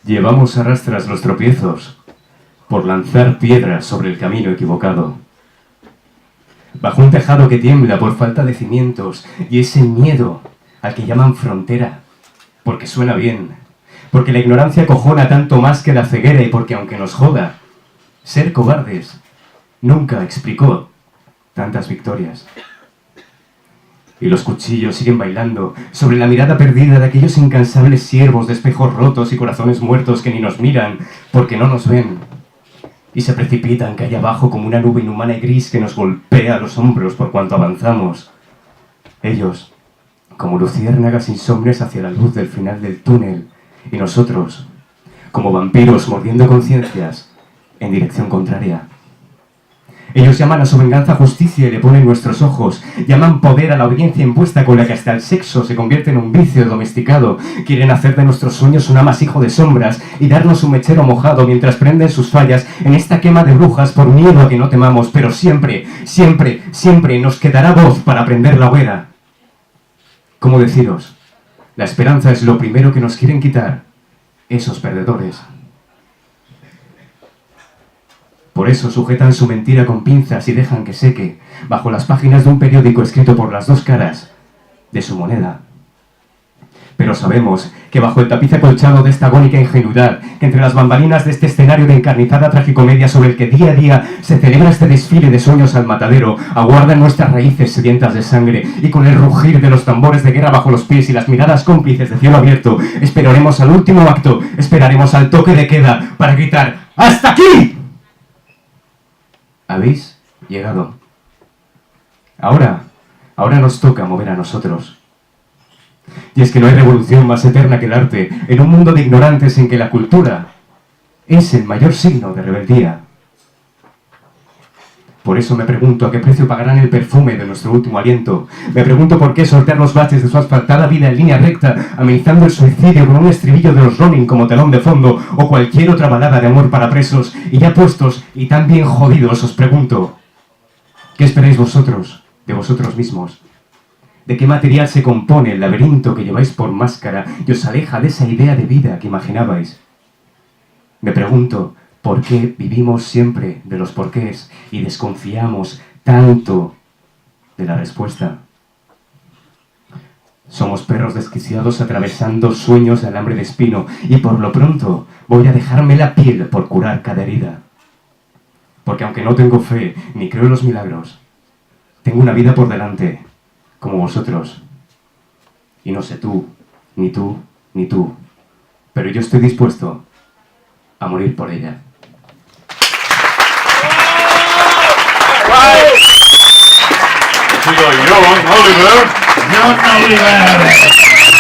Llevamos a rastras los tropiezos por lanzar piedras sobre el camino equivocado. Bajo un tejado que tiembla por falta de cimientos y ese miedo al que llaman frontera, porque suena bien, porque la ignorancia acojona tanto más que la ceguera y porque aunque nos joda, ser cobardes nunca explicó tantas victorias. Y los cuchillos siguen bailando sobre la mirada perdida de aquellos incansables siervos de espejos rotos y corazones muertos que ni nos miran porque no nos ven. Y se precipitan calle abajo como una nube inhumana y gris que nos golpea los hombros por cuanto avanzamos. Ellos, como luciérnagas insomnes hacia la luz del final del túnel, y nosotros, como vampiros mordiendo conciencias en dirección contraria. Ellos llaman a su venganza justicia y le ponen nuestros ojos. Llaman poder a la audiencia impuesta con la que hasta el sexo se convierte en un vicio domesticado. Quieren hacer de nuestros sueños un amasijo de sombras y darnos un mechero mojado mientras prenden sus fallas en esta quema de brujas por miedo a que no temamos. Pero siempre, siempre, siempre nos quedará voz para prender la hoguera. ¿Cómo deciros? La esperanza es lo primero que nos quieren quitar esos perdedores. Por eso sujetan su mentira con pinzas y dejan que seque bajo las páginas de un periódico escrito por las dos caras de su moneda. Pero sabemos que bajo el tapiz acolchado de esta agónica ingenuidad, que entre las bambalinas de este escenario de encarnizada tragicomedia sobre el que día a día se celebra este desfile de sueños al matadero, aguardan nuestras raíces sedientas de sangre y con el rugir de los tambores de guerra bajo los pies y las miradas cómplices de cielo abierto, esperaremos al último acto, esperaremos al toque de queda para gritar ¡hasta aquí! Habéis llegado. Ahora nos toca mover a nosotros. Y es que no hay revolución más eterna que el arte, en un mundo de ignorantes en que la cultura es el mayor signo de rebeldía. Por eso me pregunto a qué precio pagarán el perfume de nuestro último aliento. Me pregunto por qué sortear los baches de su asfaltada vida en línea recta, amenizando el suicidio con un estribillo de los Rolling como telón de fondo, o cualquier otra balada de amor para presos. Y ya puestos y tan bien jodidos, os pregunto, ¿qué esperáis vosotros de vosotros mismos? ¿De qué material se compone el laberinto que lleváis por máscara y os aleja de esa idea de vida que imaginabais? Me pregunto, ¿por qué vivimos siempre de los porqués y desconfiamos tanto de la respuesta? Somos perros desquiciados atravesando sueños de alambre de espino y por lo pronto voy a dejarme la piel por curar cada herida. Porque aunque no tengo fe ni creo en los milagros, tengo una vida por delante, como vosotros. Y no sé tú, ni tú, ni tú, pero yo estoy dispuesto a morir por ella. John Oliver.